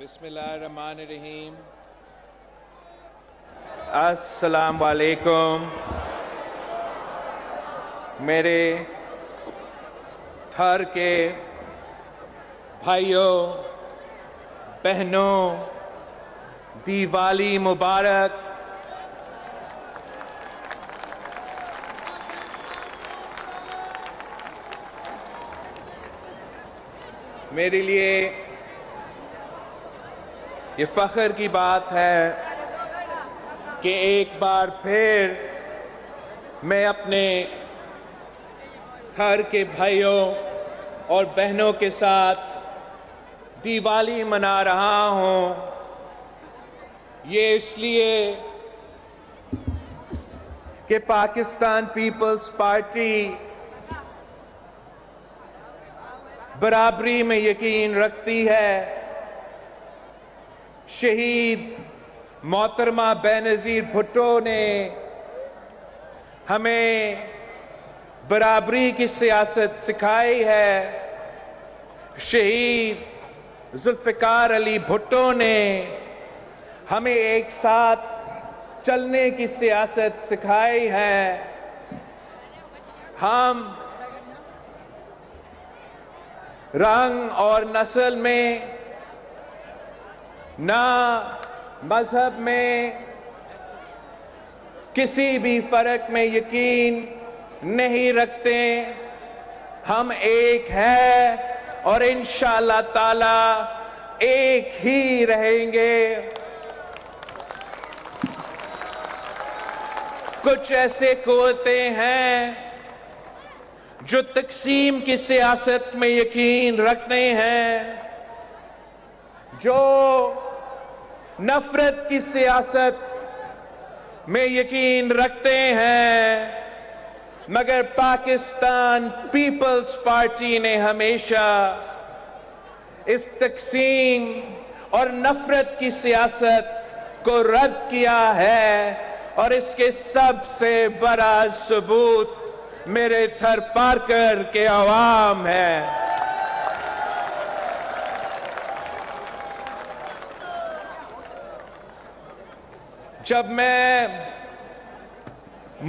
بسم اللہ الرحمن الرحیم۔ السلام علیکم میرے تھر کے بھائیوں بہنوں، دیوالی مبارک۔ میرے لیے یہ فخر کی بات ہے کہ ایک بار پھر میں اپنے تھر کے بھائیوں اور بہنوں کے ساتھ دیوالی منا رہا ہوں۔ یہ اس لیے کہ پاکستان پیپلز پارٹی برابری میں یقین رکھتی ہے۔ شہید محترمہ بے نظیر بھٹو نے ہمیں برابری کی سیاست سکھائی ہے۔ شہید ذوالفقار علی بھٹو نے ہمیں ایک ساتھ چلنے کی سیاست سکھائی ہے۔ ہم رنگ اور نسل میں، نہ مذہب میں کسی بھی فرق میں یقین نہیں رکھتے۔ ہم ایک ہیں اور انشاءاللہ تعالی ایک ہی رہیں گے۔ کچھ ایسے قوتیں ہیں جو تقسیم کی سیاست میں یقین رکھتے ہیں، جو نفرت کی سیاست میں یقین رکھتے ہیں، مگر پاکستان پیپلز پارٹی نے ہمیشہ اس تقسیم اور نفرت کی سیاست کو رد کیا ہے، اور اس کے سب سے بڑا ثبوت میرے تھر پارکر کے عوام ہے۔ جب میں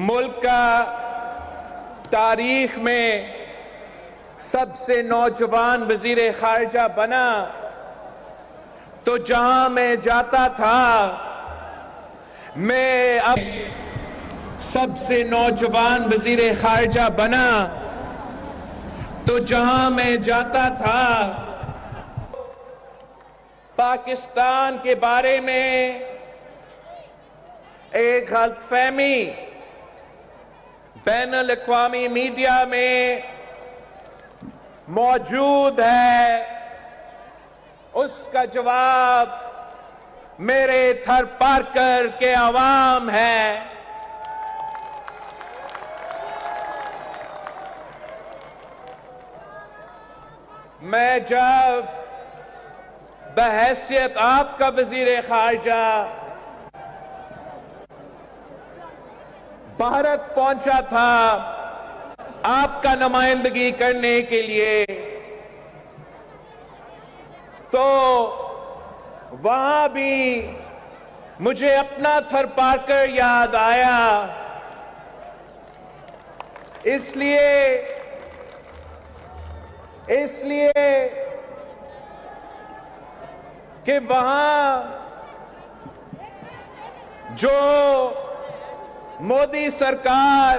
ملک کا تاریخ میں سب سے نوجوان وزیر خارجہ بنا تو جہاں میں جاتا تھا، میں اب سب سے نوجوان وزیر خارجہ بنا تو جہاں میں جاتا تھا، پاکستان کے بارے میں ایک غلط فہمی بین الاقوامی میڈیا میں موجود ہے، اس کا جواب میرے تھر پارکر کے عوام ہے۔ میں جب بحیثیت آپ کا وزیر خارجہ بھارت پہنچا تھا آپ کا نمائندگی کرنے کے لیے، تو وہاں بھی مجھے اپنا تھر پارکر یاد آیا، اس لیے کہ وہاں جو مودی سرکار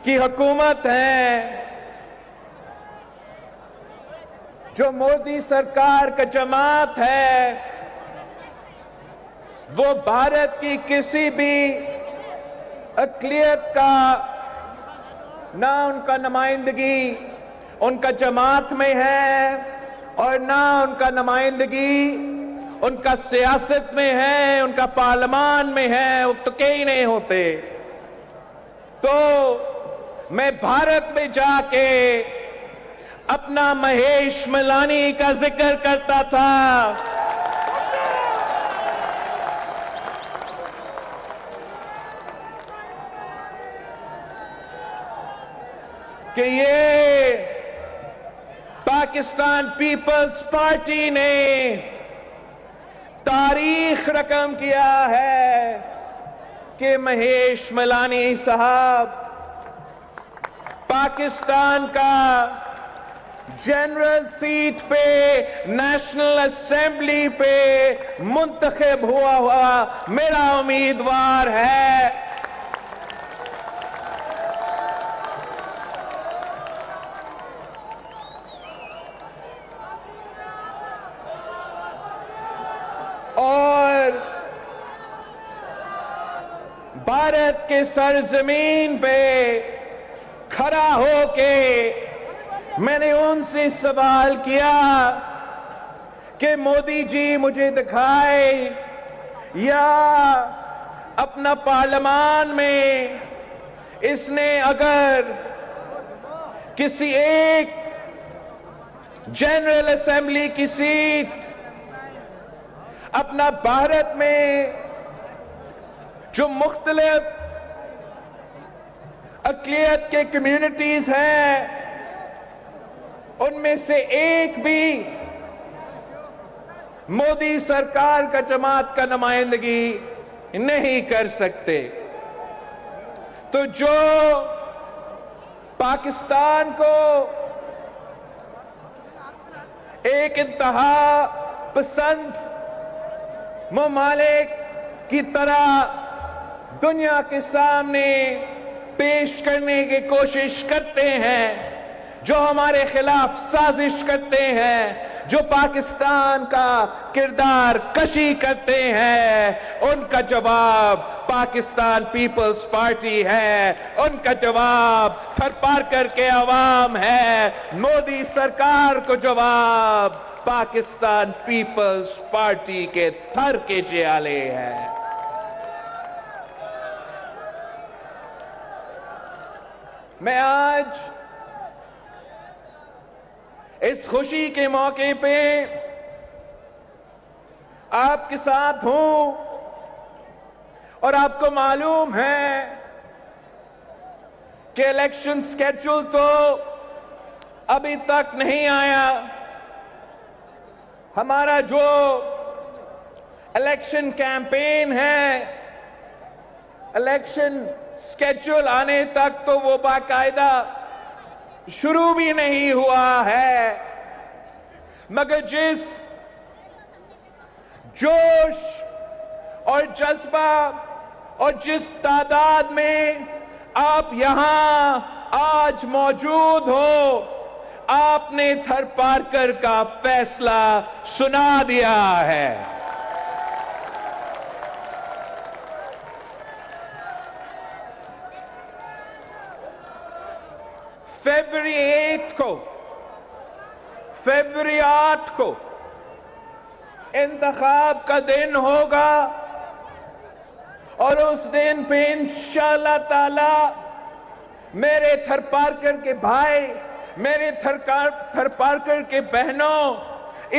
کی حکومت ہے، جو مودی سرکار کا جماعت ہے، وہ بھارت کی کسی بھی اقلیت کا نہ ان کا نمائندگی ان کا جماعت میں ہے، اور نہ ان کا نمائندگی ان کا سیاست میں ہے، ان کا پارلیمان میں ہے، وہ تو کہیں نہیں ہوتے۔ تو میں بھارت میں جا کے اپنا مہیش ملانی کا ذکر کرتا تھا کہ یہ پاکستان پیپلز پارٹی نے تاریخ رقم کیا ہے کہ مہیش ملانی صاحب پاکستان کا جنرل سیٹ پہ نیشنل اسمبلی پہ منتخب ہوا میرا امیدوار ہے. اور بھارت کے سرزمین پہ کھڑا ہو کے میں نے ان سے سوال کیا کہ مودی جی مجھے دکھائے یا اپنا پارلیمان میں اس نے اگر کسی ایک جنرل اسمبلی کی سیٹ اپنا بھارت میں جو مختلف اقلیت کے کمیونٹیز ہیں ان میں سے ایک بھی مودی سرکار کا جماعت کا نمائندگی نہیں کر سکتے، تو جو پاکستان کو ایک انتہا پسند ممالک کی طرح دنیا کے سامنے پیش کرنے کی کوشش کرتے ہیں، جو ہمارے خلاف سازش کرتے ہیں، جو پاکستان کا کردار کشی کرتے ہیں، ان کا جواب پاکستان پیپلز پارٹی ہے، ان کا جواب تھرپارکر کے عوام ہے، مودی سرکار کو جواب پاکستان پیپلز پارٹی کے تھر کے جیالے ہیں. میں آج اس خوشی کے موقع پہ آپ کے ساتھ ہوں، اور آپ کو معلوم ہے کہ الیکشن سکیڈول تو ابھی تک نہیں آیا. ہمارا جو الیکشن کیمپین ہے، الیکشن سکیڈول آنے تک تو وہ باقاعدہ شروع بھی نہیں ہوا ہے، مگر جس جوش اور جذبہ اور جس تعداد میں آپ یہاں آج موجود ہو، آپ نے تھرپارکر کا فیصلہ سنا دیا ہے. فیبری 8 کو انتخاب کا دن ہوگا، اور اس دن پہ انشاءاللہ تعالی میرے تھرپارکر کے بھائی، میرے تھرپارکر کے بہنوں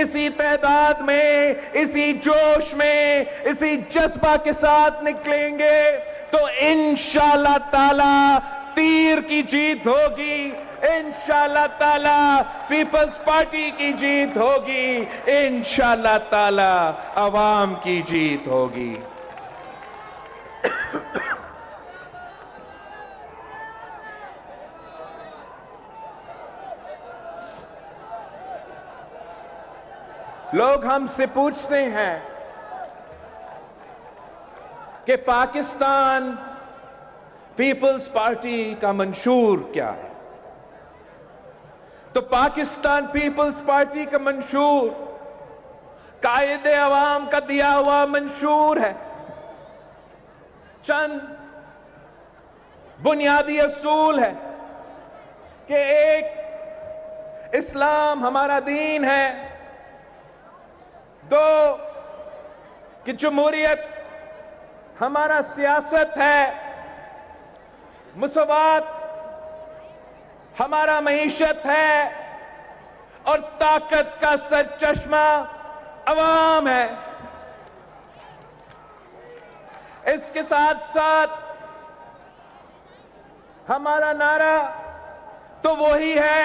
اسی تعداد میں، اسی جوش میں، اسی جذبہ کے ساتھ نکلیں گے تو انشاءاللہ تعالی تیر کی جیت ہوگی، انشاءاللہ تعالی پیپلز پارٹی کی جیت ہوگی، انشاءاللہ تعالی عوام کی جیت ہوگی. لوگ ہم سے پوچھتے ہیں کہ پاکستان پیپلز پارٹی کا منشور کیا ہے؟ تو پاکستان پیپلز پارٹی کا منشور قائد عوام کا دیا ہوا منشور ہے. چند بنیادی اصول ہے کہ ایک، اسلام ہمارا دین ہے. 2 کہ جمہوریت ہمارا سیاست ہے. مساوات ہمارا معیشت ہے، اور طاقت کا سرچشمہ عوام ہے. اس کے ساتھ ساتھ ہمارا نعرہ تو وہی ہے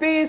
30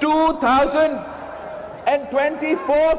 2024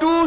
2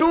2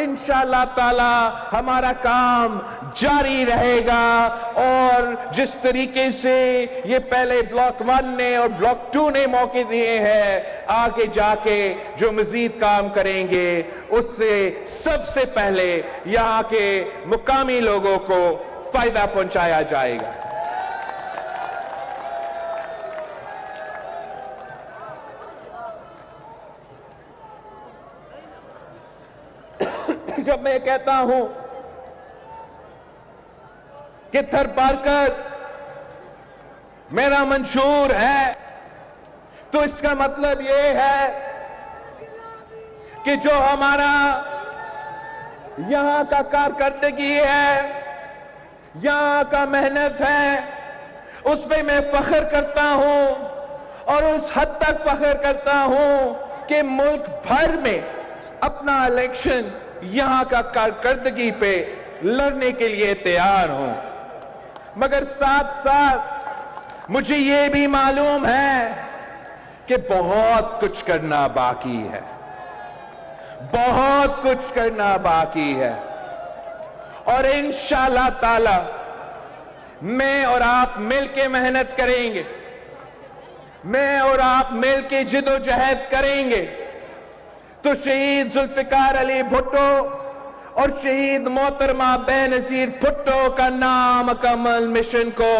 انشاءاللہ تعالی ہمارا کام جاری رہے گا، اور جس طریقے سے یہ پہلے بلاک 1 نے اور بلاک 2 نے موقع دیے ہیں، آگے جا کے جو مزید کام کریں گے اس سے سب سے پہلے یہاں کے مقامی لوگوں کو فائدہ پہنچایا جائے گا۔ جب میں کہتا ہوں کہ تھر پارکر میرا منشور ہے، تو اس کا مطلب یہ ہے کہ جو ہمارا یہاں کا کارکردگی ہے، یہاں کا محنت ہے، اس پہ میں فخر کرتا ہوں، اور اس حد تک فخر کرتا ہوں کہ ملک بھر میں اپنا الیکشن یہاں کا کارکردگی پہ لڑنے کے لیے تیار ہوں۔ مگر ساتھ ساتھ مجھے یہ بھی معلوم ہے کہ بہت کچھ کرنا باقی ہے، بہت کچھ کرنا باقی ہے، اور انشاءاللہ تعالی میں اور آپ مل کے محنت کریں گے، میں اور آپ مل کے جد و جہد کریں گے، تو شہید ذوالفقار علی بھٹو اور شہید محترمہ بے نظیر بھٹو کا نامکمل مشن کو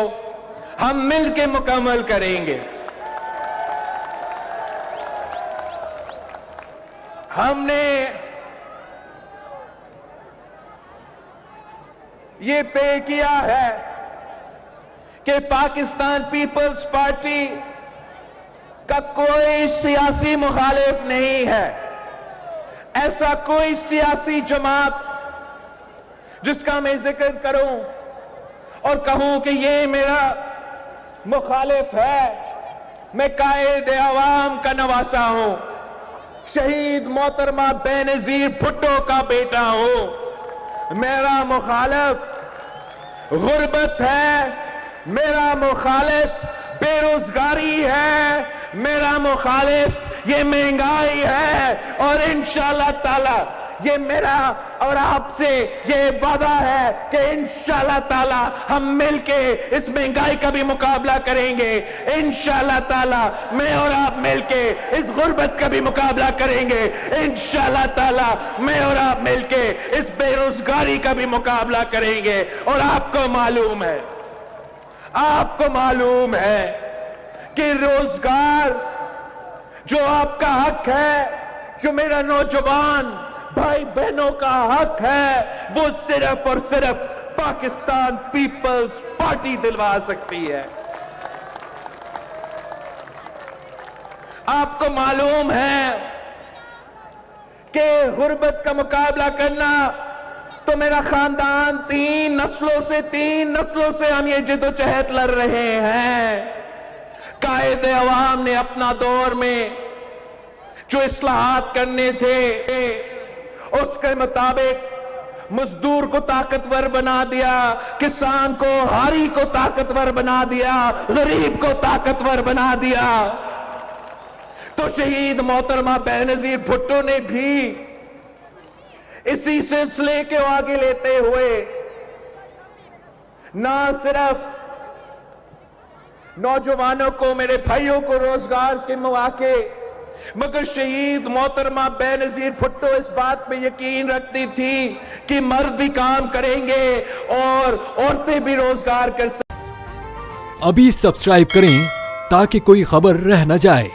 ہم مل کے مکمل کریں گے۔ ہم نے یہ طے کیا ہے کہ پاکستان پیپلز پارٹی کا کوئی سیاسی مخالف نہیں ہے، ایسا کوئی سیاسی جماعت جس کا میں ذکر کروں اور کہوں کہ یہ میرا مخالف ہے۔ میں قائد عوام کا نواسا ہوں، شہید محترمہ بے نظیر بھٹو کا بیٹا ہوں۔ میرا مخالف غربت ہے، میرا مخالف بے روزگاری ہے، میرا مخالف یہ مہنگائی ہے، اور انشاءاللہ تعالی یہ میرا اور آپ سے یہ وعدہ ہے کہ انشاءاللہ تعالی ہم مل کے اس مہنگائی کا بھی مقابلہ کریں گے، انشاءاللہ تعالی میں اور آپ مل کے اس غربت کا بھی مقابلہ کریں گے، انشاءاللہ تعالی میں اور آپ مل کے اس بے روزگاری کا بھی مقابلہ کریں گے۔ اور آپ کو معلوم ہے کہ روزگار جو آپ کا حق ہے، جو میرا نوجوان بھائی بہنوں کا حق ہے، وہ صرف اور صرف پاکستان پیپلز پارٹی دلوا سکتی ہے۔ آپ کو معلوم ہے کہ غربت کا مقابلہ کرنا تو میرا خاندان تین نسلوں سے ہم یہ جد و جہد لڑ رہے ہیں۔ قائد عوام نے اپنا دور میں جو اصلاحات کرنے تھے اس کے مطابق مزدور کو طاقتور بنا دیا، کسان کو ہاری کو طاقتور بنا دیا، غریب کو طاقتور بنا دیا۔ تو شہید محترمہ بے نظیر بھٹو نے بھی اسی سلسلے کے آگے لیتے ہوئے نہ صرف نوجوانوں کو، میرے بھائیوں کو روزگار کے مواقع، مگر شہید محترمہ بے نظیر بھٹو اس بات پہ یقین رکھتی تھی کہ مرد بھی کام کریں گے اور عورتیں بھی روزگار کر سکیں۔ ابھی سبسکرائب کریں تاکہ کوئی خبر رہ نہ جائے۔